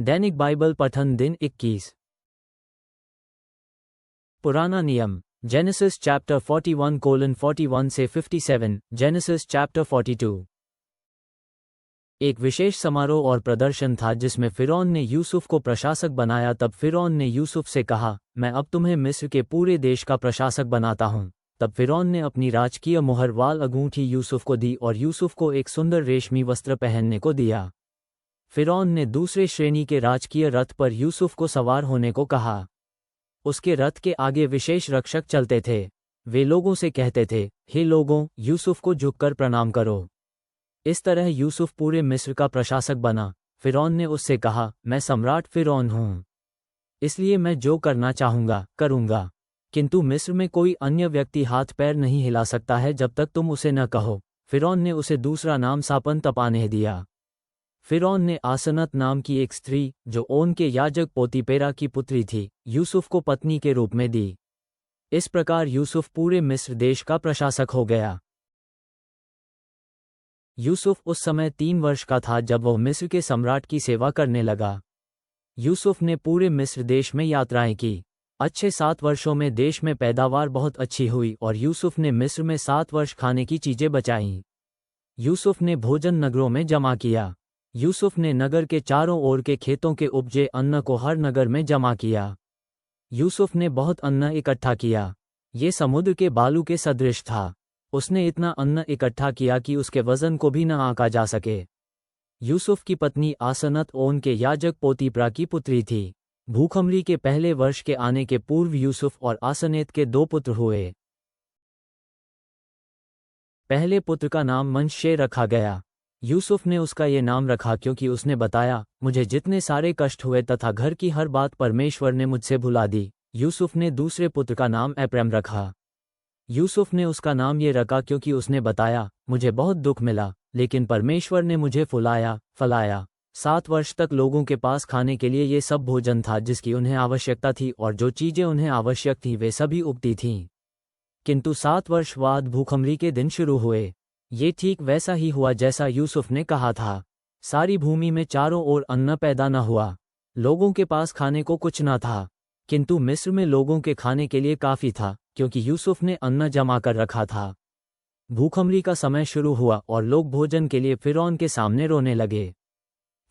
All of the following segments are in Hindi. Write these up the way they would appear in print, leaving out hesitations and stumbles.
दैनिक बाइबल पठन दिन 21। पुराना नियम जेनेसिस चैप्टर 41:41 से 57, जेनेसिस चैप्टर 42। एक विशेष समारोह और प्रदर्शन था जिसमें फिरौन ने यूसुफ को प्रशासक बनाया। तब फिरौन ने यूसुफ से कहा, मैं अब तुम्हें मिस्र के पूरे देश का प्रशासक बनाता हूँ। तब फिरौन ने अपनी राजकीय मुहर वाल अंगूठी यूसुफ को दी और यूसुफ को एक सुंदर रेशमी वस्त्र पहनने को दिया। फिरौन ने दूसरे श्रेणी के राजकीय रथ पर यूसुफ को सवार होने को कहा। उसके रथ के आगे विशेष रक्षक चलते थे। वे लोगों से कहते थे, हे लोगों, यूसुफ को झुककर प्रणाम करो। इस तरह यूसुफ पूरे मिस्र का प्रशासक बना। फिरौन ने उससे कहा, मैं सम्राट फिरौन हूँ, इसलिए मैं जो करना चाहूँगा करूँगा, किंतु मिस्र में कोई अन्य व्यक्ति हाथ पैर नहीं हिला सकता है जब तक तुम उसे न कहो। फिरौन ने उसे दूसरा नाम सापन तपानेह दिया। फिरौन ने आसनत नाम की एक स्त्री, जो ओन के याजक पोतीपेरा की पुत्री थी, यूसुफ को पत्नी के रूप में दी। इस प्रकार यूसुफ पूरे मिस्र देश का प्रशासक हो गया। यूसुफ उस समय 3 वर्ष का था जब वह मिस्र के सम्राट की सेवा करने लगा। यूसुफ ने पूरे मिस्र देश में यात्राएं की। अच्छे 7 वर्षों में देश में पैदावार बहुत अच्छी हुई और यूसुफ ने मिस्र में 7 वर्ष खाने की चीजें बचाईं। यूसुफ ने भोजन नगरों में जमा किया। यूसुफ ने नगर के चारों ओर के खेतों के उपजे अन्न को हर नगर में जमा किया। यूसुफ ने बहुत अन्न इकट्ठा किया। ये समुद्र के बालू के सदृश था। उसने इतना अन्न इकट्ठा किया कि उसके वजन को भी न आंका जा सके। यूसुफ की पत्नी आसनत ओन के याजक पोतीपरा की पुत्री थी। भूखमरी के पहले वर्ष के आने के पूर्व यूसुफ और आसनेत के 2 पुत्र हुए। पहले पुत्र का नाम मनश्शे रखा गया। यूसुफ ने उसका ये नाम रखा क्योंकि उसने बताया, मुझे जितने सारे कष्ट हुए तथा घर की हर बात परमेश्वर ने मुझसे भुला दी। यूसुफ ने दूसरे पुत्र का नाम एप्रैम रखा। यूसुफ ने उसका नाम ये रखा क्योंकि उसने बताया, मुझे बहुत दुख मिला, लेकिन परमेश्वर ने मुझे फलाया। 7 वर्ष तक लोगों के पास खाने के लिए ये सब भोजन था जिसकी उन्हें आवश्यकता थी, और जो चीजें उन्हें आवश्यक थीं वे सभी उगती थीं। किंतु 7 वर्ष बाद भूखमरी के दिन शुरू हुए। ये ठीक वैसा ही हुआ जैसा यूसुफ ने कहा था। सारी भूमि में चारों ओर अन्न पैदा न हुआ। लोगों के पास खाने को कुछ न था, किंतु मिस्र में लोगों के खाने के लिए काफी था, क्योंकि यूसुफ ने अन्न जमा कर रखा था। भूखमरी का समय शुरू हुआ और लोग भोजन के लिए फिरौन के सामने रोने लगे।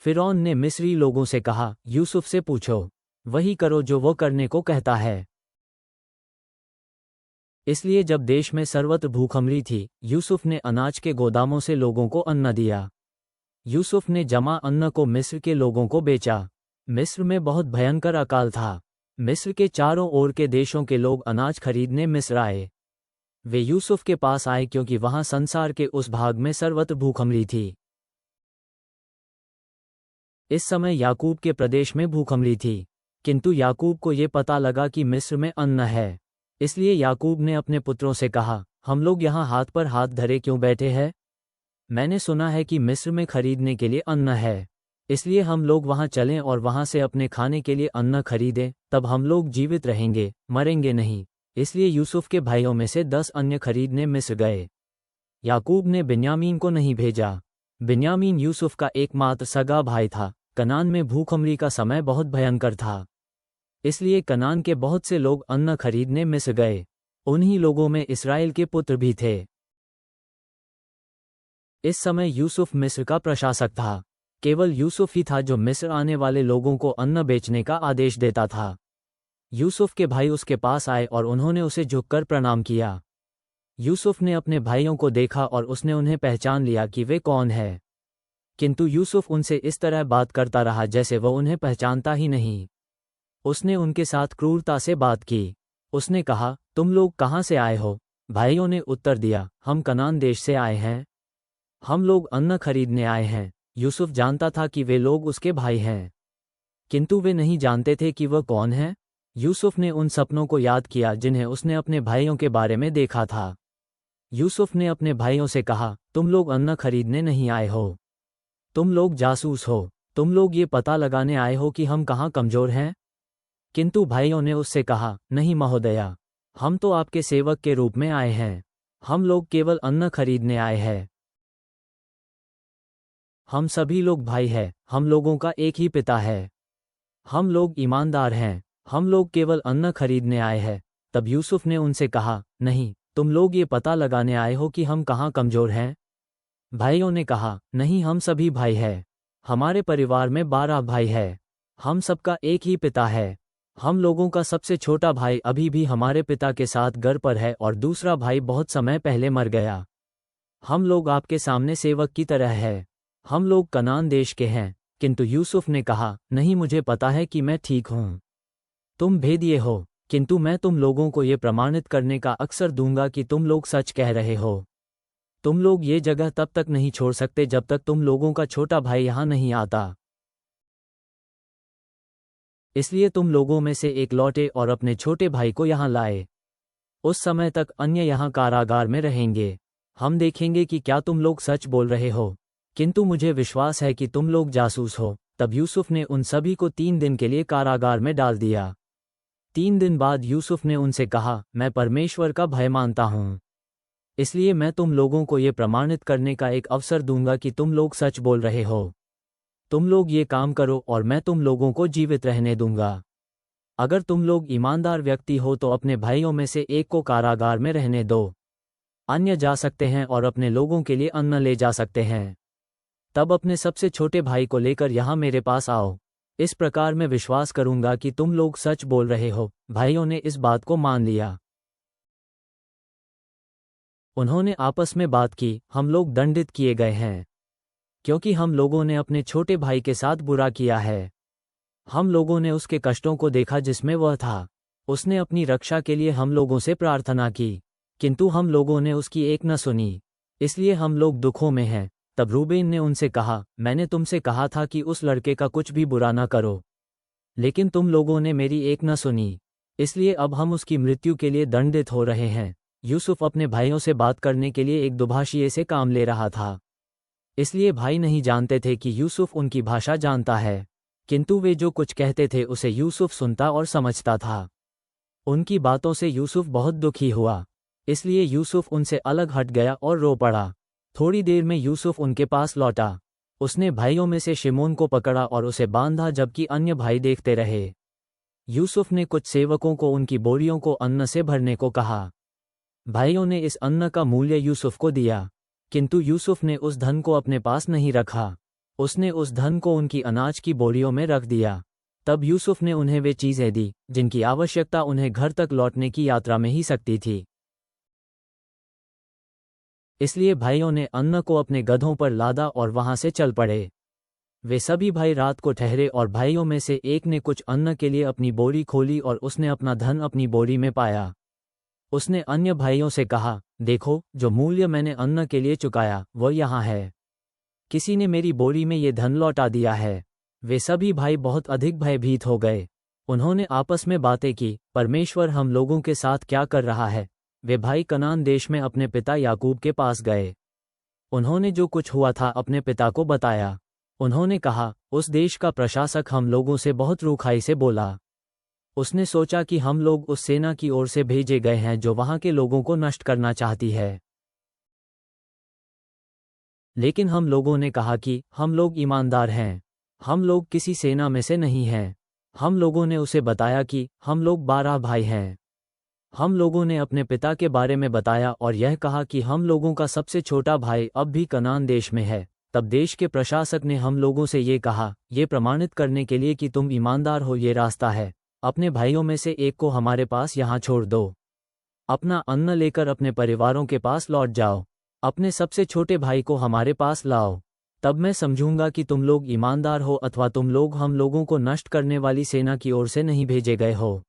फिरौन ने मिस्री लोगों से कहा, यूसुफ से पूछो, वही करो जो वो करने को कहता है। इसलिए जब देश में सर्वत्र भूखमरी थी, यूसुफ ने अनाज के गोदामों से लोगों को अन्न दिया। यूसुफ ने जमा अन्न को मिस्र के लोगों को बेचा। मिस्र में बहुत भयंकर अकाल था। मिस्र के चारों ओर के देशों के लोग अनाज खरीदने मिस्र आए। वे यूसुफ के पास आए क्योंकि वहां संसार के उस भाग में सर्वत्र भूखमरी थी। इस समय याकूब के प्रदेश में भूखमरी थी, किंतु याकूब को ये पता लगा कि मिस्र में अन्न है। इसलिए याकूब ने अपने पुत्रों से कहा, हम लोग यहाँ हाथ पर हाथ धरे क्यों बैठे हैं? मैंने सुना है कि मिस्र में खरीदने के लिए अन्न है, इसलिए हम लोग वहाँ चलें और वहाँ से अपने खाने के लिए अन्न खरीदें, तब हम लोग जीवित रहेंगे, मरेंगे नहीं। इसलिए यूसुफ के भाइयों में से 10 अन्य खरीदने मिस्र गए। याकूब ने बिन्यामीन को नहीं भेजा। बिन्यामीन यूसुफ का एकमात्र सगा भाई था। कनान में भूखमरी का समय बहुत भयंकर था, इसलिए कनान के बहुत से लोग अन्न खरीदने मिस्र गए। उन्हीं लोगों में इस्राएल के पुत्र भी थे। इस समय यूसुफ मिस्र का प्रशासक था। केवल यूसुफ ही था जो मिस्र आने वाले लोगों को अन्न बेचने का आदेश देता था। यूसुफ के भाई उसके पास आए और उन्होंने उसे झुककर प्रणाम किया। यूसुफ ने अपने भाइयों को देखा और उसने उन्हें पहचान लिया कि वे कौन है, किंतु यूसुफ उनसे इस तरह बात करता रहा जैसे वह उन्हें पहचानता ही नहीं। उसने उनके साथ क्रूरता से बात की। उसने कहा, तुम लोग कहाँ से आए हो? भाइयों ने उत्तर दिया, हम कनान देश से आए हैं। हम लोग अन्न खरीदने आए हैं। यूसुफ जानता था कि वे लोग उसके भाई हैं, किंतु वे नहीं जानते थे कि वह कौन है। यूसुफ ने उन सपनों को याद किया जिन्हें उसने अपने भाइयों के बारे में देखा था। यूसुफ ने अपने भाइयों से कहा, तुम लोग अन्न खरीदने नहीं आए हो, तुम लोग जासूस हो। तुम लोग ये पता लगाने आए हो कि हम कहाँ कमजोर हैं। किंतु भाइयों ने उससे कहा, नहीं महोदया, हम तो आपके सेवक के रूप में आए हैं। हम लोग केवल अन्न खरीदने आए हैं। हम सभी लोग भाई हैं, हम लोगों का एक ही पिता है। हम लोग ईमानदार हैं, हम लोग केवल अन्न खरीदने आए हैं। तब यूसुफ ने उनसे कहा, नहीं, तुम लोग ये पता लगाने आए हो कि हम कहाँ कमजोर हैं? भाइयों ने कहा, नहीं, हम सभी भाई हैं। हमारे परिवार में 12 भाई हैं। हम सबका एक ही पिता है। हम लोगों का सबसे छोटा भाई अभी भी हमारे पिता के साथ घर पर है और दूसरा भाई बहुत समय पहले मर गया। हम लोग आपके सामने सेवक की तरह है। हम लोग कनान देश के हैं। किंतु यूसुफ ने कहा, नहीं, मुझे पता है कि मैं ठीक हूँ। तुम भेदिए हो, किंतु मैं तुम लोगों को ये प्रमाणित करने का अवसर दूंगा कि तुम लोग सच कह रहे हो। तुम लोग ये जगह तब तक नहीं छोड़ सकते जब तक तुम लोगों का छोटा भाई यहाँ नहीं आता। इसलिए तुम लोगों में से एक लौटे और अपने छोटे भाई को यहाँ लाए। उस समय तक अन्य यहाँ कारागार में रहेंगे। हम देखेंगे कि क्या तुम लोग सच बोल रहे हो, किंतु मुझे विश्वास है कि तुम लोग जासूस हो। तब यूसुफ ने उन सभी को 3 दिन के लिए कारागार में डाल दिया। 3 दिन बाद यूसुफ ने उनसे कहा, मैं परमेश्वर का भय मानता हूँ, इसलिए मैं तुम लोगों को ये प्रमाणित करने का एक अवसर दूंगा कि तुम लोग सच बोल रहे हो। तुम लोग ये काम करो और मैं तुम लोगों को जीवित रहने दूंगा। अगर तुम लोग ईमानदार व्यक्ति हो तो अपने भाइयों में से एक को कारागार में रहने दो। अन्य जा सकते हैं और अपने लोगों के लिए अन्न ले जा सकते हैं। तब अपने सबसे छोटे भाई को लेकर यहाँ मेरे पास आओ। इस प्रकार मैं विश्वास करूंगा कि तुम लोग सच बोल रहे हो। भाइयों ने इस बात को मान लिया। उन्होंने आपस में बात की, हम लोग दंडित किए गए हैं, क्योंकि हम लोगों ने अपने छोटे भाई के साथ बुरा किया है। हम लोगों ने उसके कष्टों को देखा जिसमें वह था। उसने अपनी रक्षा के लिए हम लोगों से प्रार्थना की, किंतु हम लोगों ने उसकी एक न सुनी, इसलिए हम लोग दुखों में हैं। तब रूबेन ने उनसे कहा, मैंने तुमसे कहा था कि उस लड़के का कुछ भी बुरा न करो, लेकिन तुम लोगों ने मेरी एक न सुनी, इसलिए अब हम उसकी मृत्यु के लिए दंडित हो रहे हैं। यूसुफ अपने भाइयों से बात करने के लिए एक दुभाषिए से काम ले रहा था, इसलिए भाई नहीं जानते थे कि यूसुफ उनकी भाषा जानता है, किंतु वे जो कुछ कहते थे उसे यूसुफ सुनता और समझता था। उनकी बातों से यूसुफ बहुत दुखी हुआ, इसलिए यूसुफ उनसे अलग हट गया और रो पड़ा। थोड़ी देर में यूसुफ उनके पास लौटा। उसने भाइयों में से शिमोन को पकड़ा और उसे बांधा, जबकि अन्य भाई देखते रहे। यूसुफ ने कुछ सेवकों को उनकी बोरियों को अन्न से भरने को कहा। भाइयों ने इस अन्न का मूल्य यूसुफ को दिया, किंतु यूसुफ ने उस धन को अपने पास नहीं रखा। उसने उस धन को उनकी अनाज की बोरियों में रख दिया। तब यूसुफ ने उन्हें वे चीज़ें दी जिनकी आवश्यकता उन्हें घर तक लौटने की यात्रा में ही सकती थी। इसलिए भाइयों ने अन्न को अपने गधों पर लादा और वहां से चल पड़े। वे सभी भाई रात को ठहरे और भाइयों में से एक ने कुछ अन्न के लिए अपनी बोरी खोली और उसने अपना धन अपनी बोरी में पाया। उसने अन्य भाइयों से कहा, देखो, जो मूल्य मैंने अन्न के लिए चुकाया वह यहाँ है। किसी ने मेरी बोरी में ये धन लौटा दिया है। वे सभी भाई बहुत अधिक भयभीत हो गए। उन्होंने आपस में बातें की, परमेश्वर हम लोगों के साथ क्या कर रहा है। वे भाई कनान देश में अपने पिता याकूब के पास गए। उन्होंने जो कुछ हुआ था अपने पिता को बताया। उन्होंने कहा, उस देश का प्रशासक हम लोगों से बहुत रूखाई से बोला। उसने सोचा कि हम लोग उस सेना की ओर से भेजे गए हैं जो वहां के लोगों को नष्ट करना चाहती है। लेकिन हम लोगों ने कहा कि हम लोग ईमानदार हैं, हम लोग किसी सेना में से नहीं हैं। हम लोगों ने उसे बताया कि हम लोग 12 भाई हैं। हम लोगों ने अपने पिता के बारे में बताया और यह कहा कि हम लोगों का सबसे छोटा भाई अब भी कनान देश में है। तब देश के प्रशासक ने हम लोगों से ये कहा, ये प्रमाणित करने के लिए कि तुम ईमानदार हो, ये रास्ता है, अपने भाइयों में से एक को हमारे पास यहाँ छोड़ दो। अपना अन्न लेकर अपने परिवारों के पास लौट जाओ। अपने सबसे छोटे भाई को हमारे पास लाओ। तब मैं समझूंगा कि तुम लोग ईमानदार हो अथवा तुम लोग हम लोगों को नष्ट करने वाली सेना की ओर से नहीं भेजे गए हो।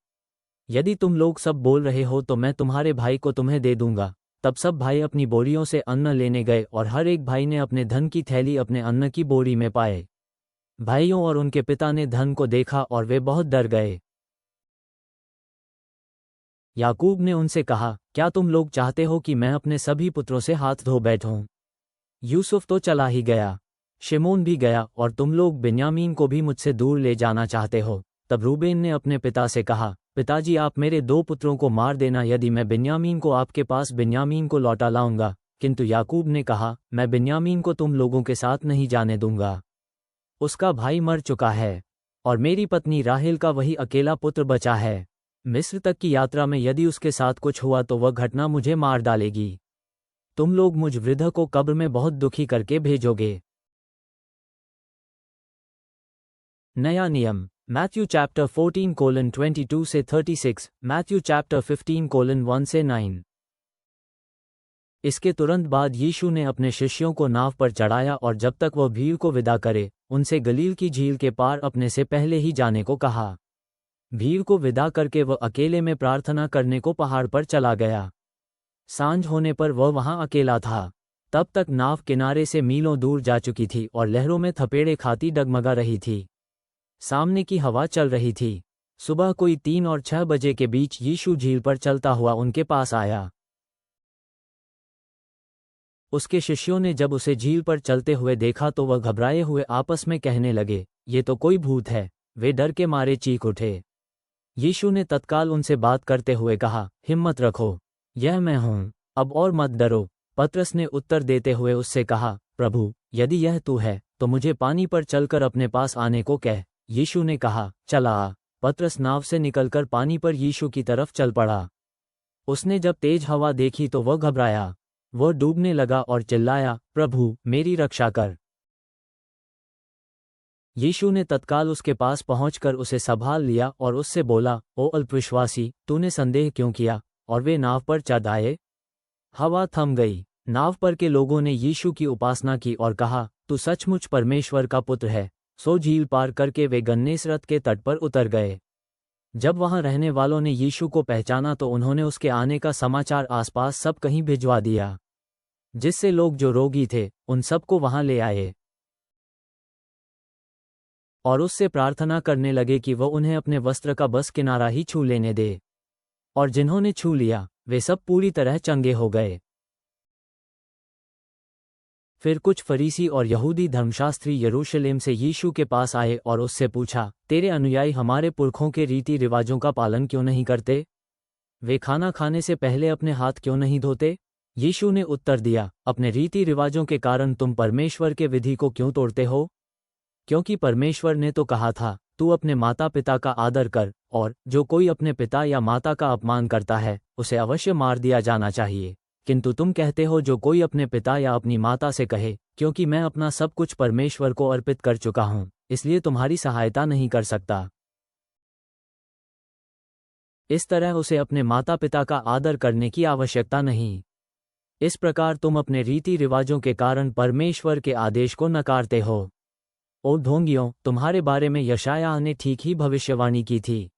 यदि तुम लोग सब बोल रहे हो तो मैं तुम्हारे भाई को तुम्हें दे दूंगा। तब सब भाई अपनी बोरियों से अन्न लेने गए और हर एक भाई ने अपने धन की थैली अपने अन्न की बोरी में पाए। भाइयों और उनके पिता ने धन को देखा और वे बहुत डर गए। याकूब ने उनसे कहा, क्या तुम लोग चाहते हो कि मैं अपने सभी पुत्रों से हाथ धो बैठूं? यूसुफ तो चला ही गया, शिमोन भी गया, और तुम लोग बिन्यामीन को भी मुझसे दूर ले जाना चाहते हो। तब रूबेन ने अपने पिता से कहा, पिताजी, आप मेरे 2 पुत्रों को मार देना, यदि मैं बिन्यामीन को आपके पास बिन्यामीन को लौटा लाऊंगा। किंतु याकूब ने कहा, मैं बिन्यामीन को तुम लोगों के साथ नहीं जाने दूंगा। उसका भाई मर चुका है। और मेरी पत्नी राहेल का वही अकेला पुत्र बचा है। मिस्र तक की यात्रा में यदि उसके साथ कुछ हुआ तो वह घटना मुझे मार डालेगी। तुम लोग मुझ वृद्ध को कब्र में बहुत दुखी करके भेजोगे। नया नियम मैथ्यू चैप्टर 14:22 से 36, मैथ्यू चैप्टर 15:1 से 9। इसके तुरंत बाद यीशु ने अपने शिष्यों को नाव पर चढ़ाया और जब तक वह भीड़ को विदा करे उनसे गलील की झील के पार अपने से पहले ही जाने को कहा। भीड़ को विदा करके वह अकेले में प्रार्थना करने को पहाड़ पर चला गया। सांझ होने पर वह वहां अकेला था। तब तक नाव किनारे से मीलों दूर जा चुकी थी और लहरों में थपेड़े खाती डगमगा रही थी। सामने की हवा चल रही थी। सुबह कोई 3 और 6 बजे के बीच यीशु झील पर चलता हुआ उनके पास आया। उसके शिष्यों ने जब उसे झील पर चलते हुए देखा तो वह घबराए हुए आपस में कहने लगे, ये तो कोई भूत है। वे डर के मारे चीख उठे। यीशु ने तत्काल उनसे बात करते हुए कहा, हिम्मत रखो, यह मैं हूँ, अब और मत डरो। पतरस ने उत्तर देते हुए उससे कहा, प्रभु, यदि यह तू है तो मुझे पानी पर चलकर अपने पास आने को कह। यीशु ने कहा, चला आ। पतरस नाव से निकलकर पानी पर यीशु की तरफ चल पड़ा। उसने जब तेज हवा देखी तो वह घबराया। वह डूबने लगा और चिल्लाया, प्रभु, मेरी रक्षा कर। यीशु ने तत्काल उसके पास पहुंचकर उसे संभाल लिया और उससे बोला, ओ अल्पविश्वासी, तूने संदेह क्यों किया? और वे नाव पर चढ़ आए। हवा थम गई। नाव पर के लोगों ने यीशु की उपासना की और कहा, तू सचमुच परमेश्वर का पुत्र है। सो झील पार करके वे गन्नेसरत के तट पर उतर गए। जब वहां रहने वालों ने यीशु को पहचाना तो उन्होंने उसके आने का समाचार आसपास सब कहीं भिजवा दिया, जिससे लोग जो रोगी थे उन सबको वहां ले आए और उससे प्रार्थना करने लगे कि वह उन्हें अपने वस्त्र का बस किनारा ही छू लेने दे। और जिन्होंने छू लिया वे सब पूरी तरह चंगे हो गए। फिर कुछ फरीसी और यहूदी धर्मशास्त्री यरूशलेम से यीशु के पास आए और उससे पूछा, तेरे अनुयायी हमारे पुरखों के रीति रिवाजों का पालन क्यों नहीं करते? वे खाना खाने से पहले अपने हाथ क्यों नहीं धोते? यीशु ने उत्तर दिया, अपने रीति रिवाजों के कारण तुम परमेश्वर के विधि को क्यों तोड़ते हो? क्योंकि परमेश्वर ने तो कहा था, तू अपने माता पिता का आदर कर, और जो कोई अपने पिता या माता का अपमान करता है उसे अवश्य मार दिया जाना चाहिए। किंतु तुम कहते हो, जो कोई अपने पिता या अपनी माता से कहे, क्योंकि मैं अपना सब कुछ परमेश्वर को अर्पित कर चुका हूं, इसलिए तुम्हारी सहायता नहीं कर सकता। इस तरह उसे अपने माता पिता का आदर करने की आवश्यकता नहीं। इस प्रकार तुम अपने रीति रिवाजों के कारण परमेश्वर के आदेश को नकारते हो। ओ ढोंगियों, तुम्हारे बारे में यशायाह ने ठीक ही भविष्यवाणी की थी।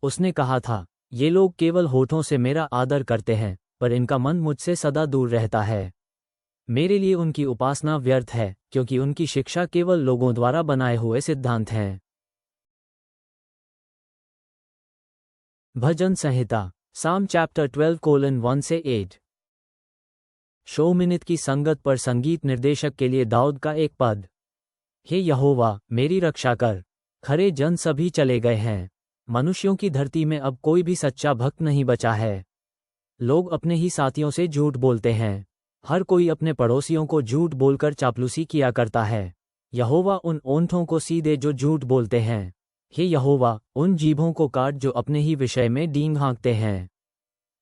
उसने कहा था, ये लोग केवल होठों से मेरा आदर करते हैं, पर इनका मन मुझसे सदा दूर रहता है। मेरे लिए उनकी उपासना व्यर्थ है, क्योंकि उनकी शिक्षा केवल लोगों द्वारा बनाए हुए सिद्धांत हैं। भजन संहिता, साम चैप्टर 12:1 से 8। शो मिनित की संगत पर संगीत निर्देशक के लिए दाऊद का एक पद। हे यहोवा, मेरी रक्षा कर। खरे जन सभी चले गए हैं। मनुष्यों की धरती में अब कोई भी सच्चा भक्त नहीं बचा है। लोग अपने ही साथियों से झूठ बोलते हैं। हर कोई अपने पड़ोसियों को झूठ बोलकर चापलूसी किया करता है। यहोवा उन ओंठों को सीधे जो झूठ बोलते हैं। हे यहोवा, उन जीभों को काट जो अपने ही विषय में डींग हाँकते हैं।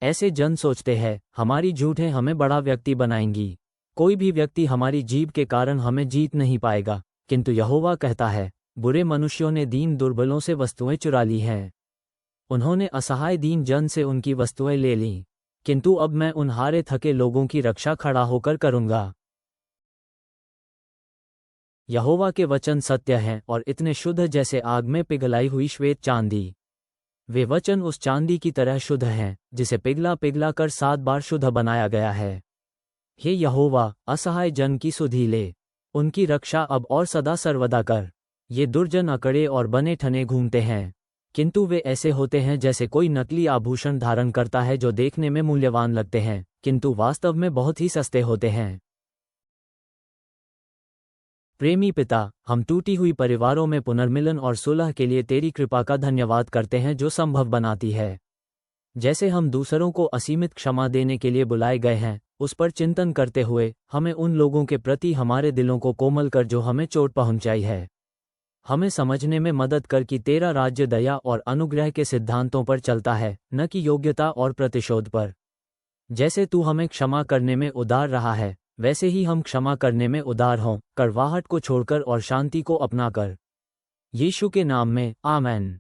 ऐसे जन सोचते हैं, हमारी झूठें हमें बड़ा व्यक्ति बनाएंगी। कोई भी व्यक्ति हमारी जीभ के कारण हमें जीत नहीं पाएगा। किंतु यहोवा कहता है, बुरे मनुष्यों ने दीन दुर्बलों से वस्तुएं चुरा ली हैं। उन्होंने असहाय दीन जन से उनकी वस्तुएं ले लीं। किंतु अब मैं उन हारे थके लोगों की रक्षा खड़ा होकर करूंगा। यहोवा के वचन सत्य हैं और इतने शुद्ध जैसे आग में पिघलाई हुई श्वेत चांदी। वे वचन उस चांदी की तरह शुद्ध हैं जिसे पिघला पिघला कर 7 बार शुद्ध बनाया गया है। हे यहोवा, असहाय जन की सुधि ले। उनकी रक्षा अब और सदा सर्वदा कर। ये दुर्जन अकड़े और बने ठने घूमते हैं, किंतु वे ऐसे होते हैं जैसे कोई नकली आभूषण धारण करता है जो देखने में मूल्यवान लगते हैं, किंतु वास्तव में बहुत ही सस्ते होते हैं। प्रेमी पिता, हम टूटी हुई परिवारों में पुनर्मिलन और सुलह के लिए तेरी कृपा का धन्यवाद करते हैं जो संभव बनाती है। जैसे हम दूसरों को असीमित क्षमा देने के लिए बुलाए गए हैं, उस पर चिंतन करते हुए हमें उन लोगों के प्रति हमारे दिलों को कोमल कर जो हमें चोट पहुंचाई है। हमें समझने में मदद कर कि तेरा राज्य दया और अनुग्रह के सिद्धांतों पर चलता है, न कि योग्यता और प्रतिशोध पर। जैसे तू हमें क्षमा करने में उदार रहा है, वैसे ही हम क्षमा करने में उदार हों, कड़वाहट को छोड़कर और शांति को अपनाकर। यीशु के नाम में, आमेन।